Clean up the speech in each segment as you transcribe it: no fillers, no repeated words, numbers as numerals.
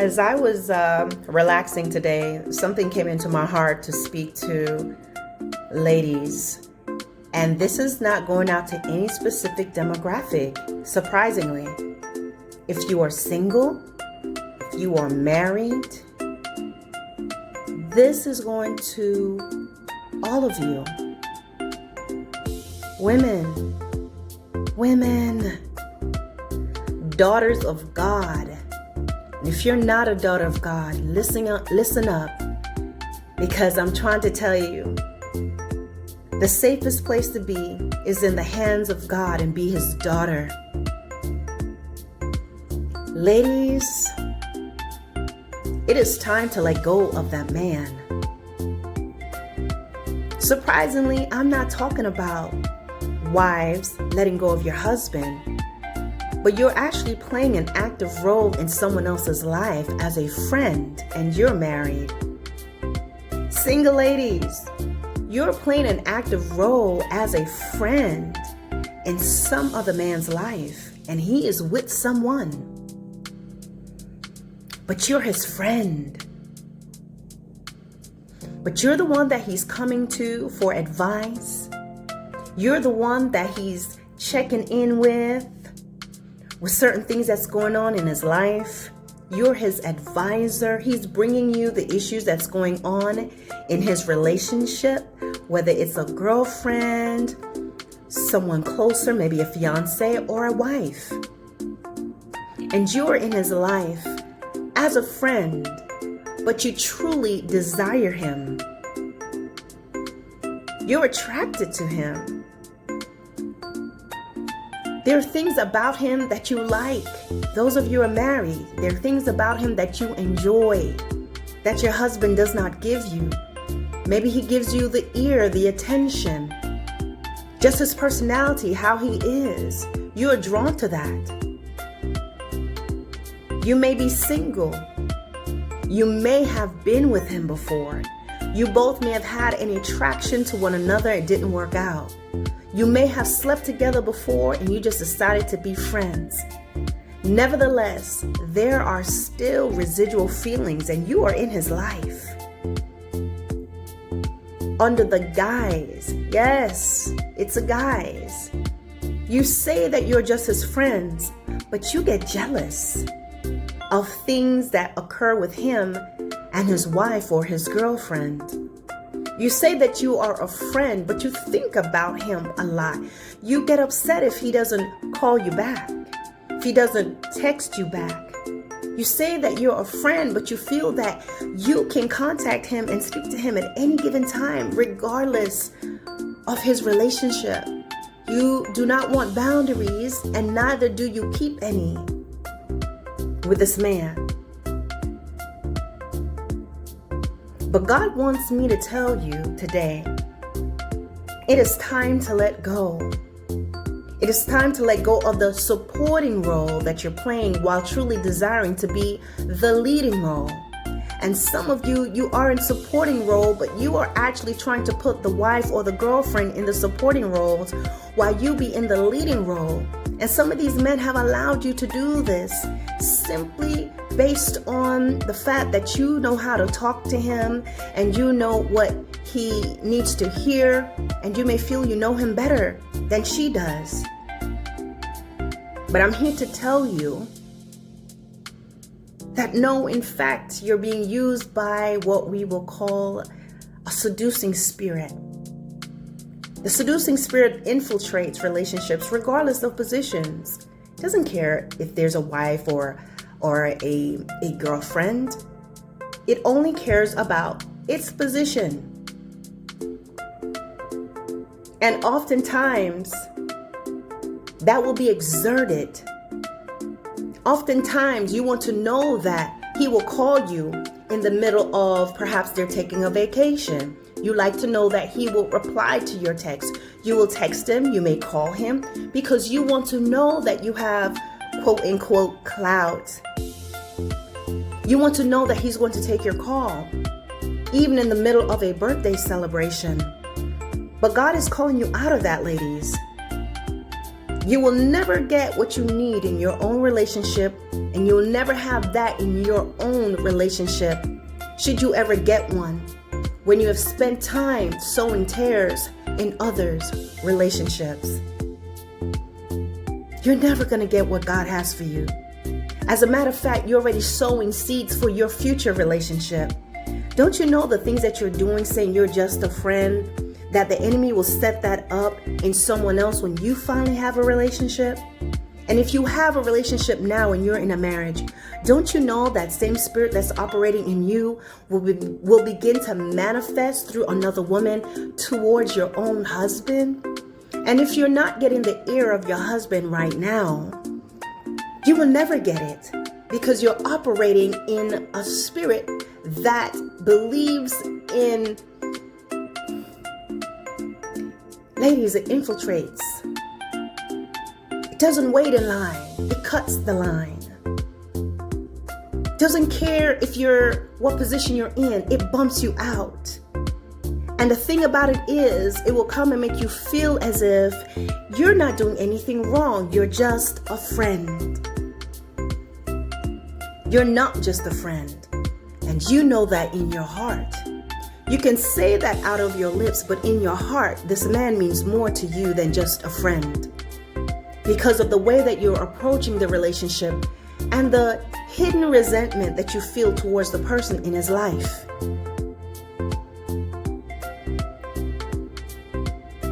As I was relaxing today, something came into my heart to speak to ladies. And this is not going out to any specific demographic, surprisingly. If you are single, if you are married, this is going to all of you. Women, daughters of God. And if you're not a daughter of God, listen up, because I'm trying to tell you, the safest place to be is in the hands of God and be His daughter. Ladies, it is time to let go of that man. Surprisingly, I'm not talking about wives letting go of your husband, but you're actually playing an active role in someone else's life as a friend, and you're married. Single ladies, you're playing an active role as a friend in some other man's life, and he is with someone. But you're his friend. But you're the one that he's coming to for advice. You're the one that he's checking in with certain things that's going on in his life. You're his advisor. He's bringing you the issues that's going on in his relationship, whether it's a girlfriend, someone closer, maybe a fiance or a wife. And you're in his life as a friend, but you truly desire him. You're attracted to him. There are things about him that you like. Those of you who are married, there are things about him that you enjoy, that your husband does not give you. Maybe he gives you the ear, the attention, just his personality, how he is. You are drawn to that. You may be single. You may have been with him before. You both may have had an attraction to one another. It didn't work out. You may have slept together before and you just decided to be friends. Nevertheless, there are still residual feelings and you are in his life. Under the guise, yes, it's a guise. You say that you're just his friends, but you get jealous of things that occur with him and his wife or his girlfriend. You say that you are a friend, but you think about him a lot. You get upset if he doesn't call you back, if he doesn't text you back. You say that you're a friend, but you feel that you can contact him and speak to him at any given time, regardless of his relationship. You do not want boundaries, and neither do you keep any with this man. But God wants me to tell you today, it is time to let go. It is time to let go of the supporting role that you're playing while truly desiring to be the leading role. And some of you are in supporting role, but you are actually trying to put the wife or the girlfriend in the supporting roles while you be in the leading role. And some of these men have allowed you to do this simply based on the fact that you know how to talk to him and you know what he needs to hear, and you may feel you know him better than she does. But I'm here to tell you that no, in fact, you're being used by what we will call a seducing spirit. The seducing spirit infiltrates relationships regardless of positions. It doesn't care if there's a wife or a girlfriend. It only cares about its position. And oftentimes, that will be exerted. Oftentimes, you want to know that he will call you in the middle of perhaps they're taking a vacation. You like to know that he will reply to your text. You will text him, you may call him, because you want to know that you have quote unquote clout. You want to know that he's going to take your call, even in the middle of a birthday celebration. But God is calling you out of that, ladies. You will never get what you need in your own relationship And you'll never have that in your own relationship, should you ever get one, when you have spent time sowing tares in others' relationships. You're never going to get what God has for you. As a matter of fact, you're already sowing seeds for your future relationship. Don't you know the things that you're doing, saying you're just a friend, that the enemy will set that up in someone else when you finally have a relationship? And if you have a relationship now and you're in a marriage, don't you know that same spirit that's operating in you will begin to manifest through another woman towards your own husband? And if you're not getting the ear of your husband right now, you will never get it, because you're operating in a spirit that believes in, ladies, it infiltrates. It doesn't wait in line. It cuts the line. Doesn't care what position you're in. It bumps you out. And the thing about it is, it will come and make you feel as if you're not doing anything wrong. You're just a friend. You're not just a friend. And you know that in your heart. You can say that out of your lips, but in your heart, this man means more to you than just a friend. Because of the way that you're approaching the relationship and the hidden resentment that you feel towards the person in his life.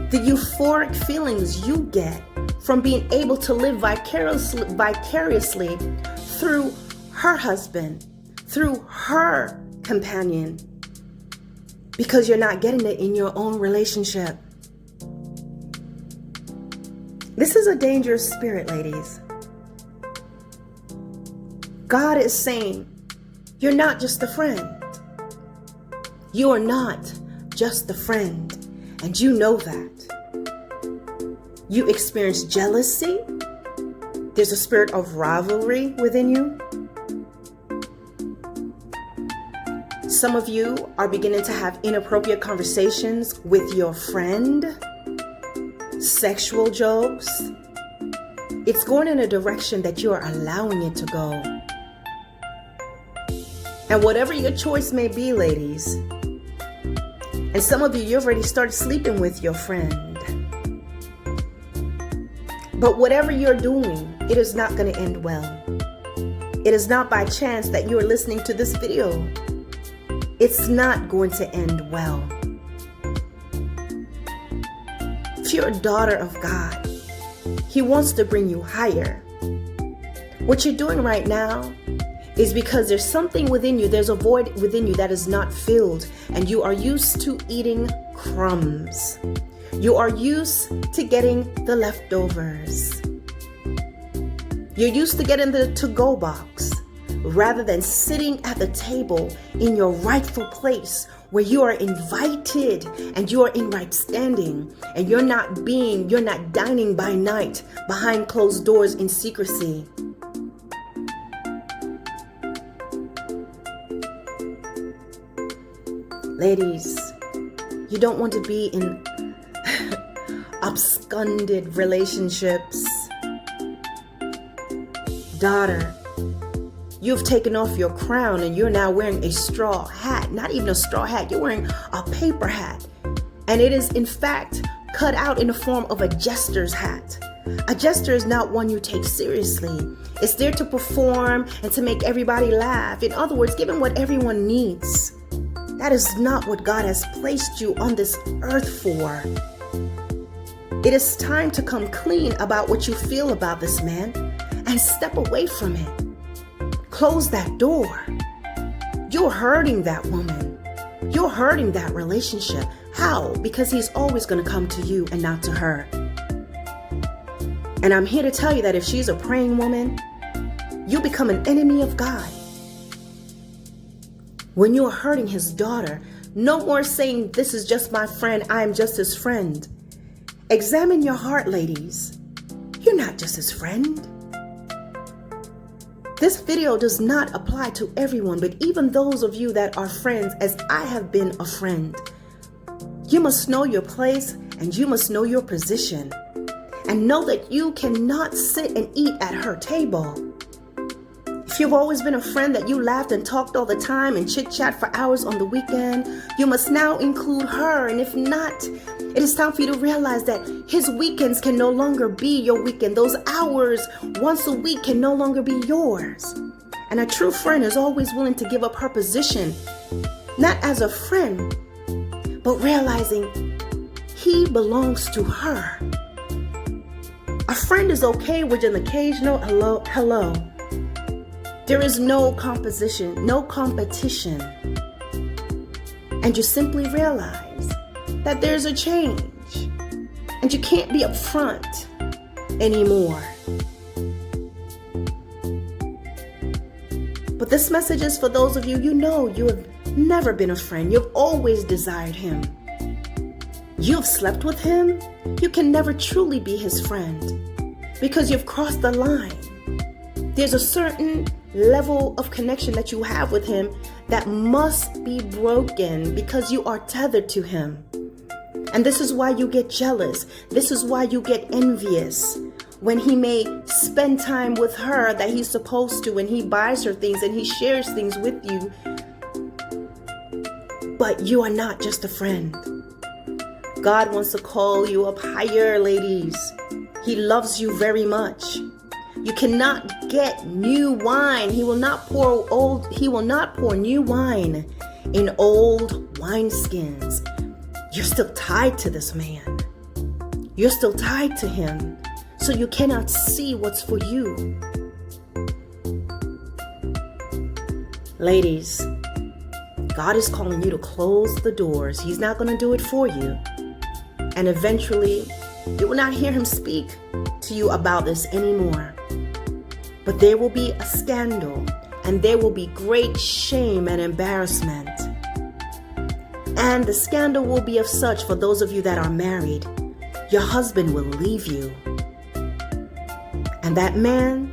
The euphoric feelings you get from being able to live vicariously through her husband, through her companion, because you're not getting it in your own relationship. This is a dangerous spirit, ladies. God is saying, you're not just a friend. You are not just a friend, and you know that. You experience jealousy. There's a spirit of rivalry within you. Some of you are beginning to have inappropriate conversations with your friend, sexual jokes. It's going in a direction that you are allowing it to go. And whatever your choice may be, ladies, and some of you've already started sleeping with your friend. But whatever you're doing, it is not going to end well. It is not by chance that you are listening to this video. It's not going to end well. If you're a daughter of God, He wants to bring you higher. What you're doing right now is because there's something within you, there's a void within you that is not filled, and you are used to eating crumbs. You are used to getting the leftovers. You're used to getting the to-go box rather than sitting at the table in your rightful place where you are invited and you are in right standing, and you're not dining by night behind closed doors in secrecy. Ladies, you don't want to be in absconded relationships. Daughter, you've taken off your crown and you're now wearing a straw hat. Not even a straw hat, you're wearing a paper hat. And it is in fact cut out in the form of a jester's hat. A jester is not one you take seriously. It's there to perform and to make everybody laugh. In other words, give him what everyone needs. That is not what God has placed you on this earth for. It is time to come clean about what you feel about this man and step away from it. Close that door. You're hurting that woman. You're hurting that relationship. How? Because he's always going to come to you and not to her. And I'm here to tell you that if she's a praying woman, you become an enemy of God. When you are hurting his daughter, no more saying, this is just my friend, I am just his friend. Examine your heart, ladies. You're not just his friend. This video does not apply to everyone, but even those of you that are friends, as I have been a friend. You must know your place and you must know your position. And know that you cannot sit and eat at her table. If you've always been a friend that you laughed and talked all the time and chit-chat for hours on the weekend, you must now include her. And if not, it is time for you to realize that his weekends can no longer be your weekend. Those hours once a week can no longer be yours. And a true friend is always willing to give up her position, not as a friend, but realizing he belongs to her. A friend is okay with an occasional hello. There is no competition. And you simply realize that there's a change and you can't be upfront anymore. But this message is for those of you, you have never been a friend. You've always desired him. You've slept with him. You can never truly be his friend because you've crossed the line. There's a certain level of connection that you have with him that must be broken because you are tethered to him. And this is why you get jealous. This is why you get envious when he may spend time with her that he's supposed to, and he buys her things and he shares things with you. But you are not just a friend. God wants to call you up higher, ladies. He loves you very much. You cannot get new wine. He will not pour new wine in old wineskins. You're still tied to this man. You're still tied to him. So you cannot see what's for you. Ladies, God is calling you to close the doors. He's not going to do it for you. And eventually, you will not hear him speak to you about this anymore. But there will be a scandal, and there will be great shame and embarrassment. And the scandal will be of such for those of you that are married. Your husband will leave you. And that man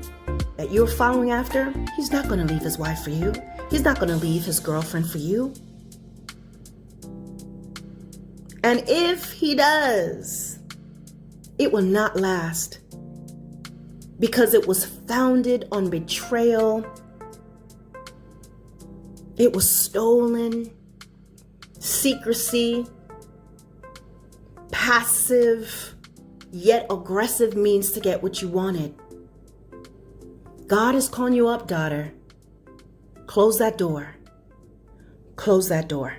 that you're following after, he's not going to leave his wife for you. He's not going to leave his girlfriend for you. And if he does, it will not last. Because it was founded on betrayal. It was stolen, secrecy, passive, yet aggressive means to get what you wanted. God is calling you up, daughter. Close that door. Close that door.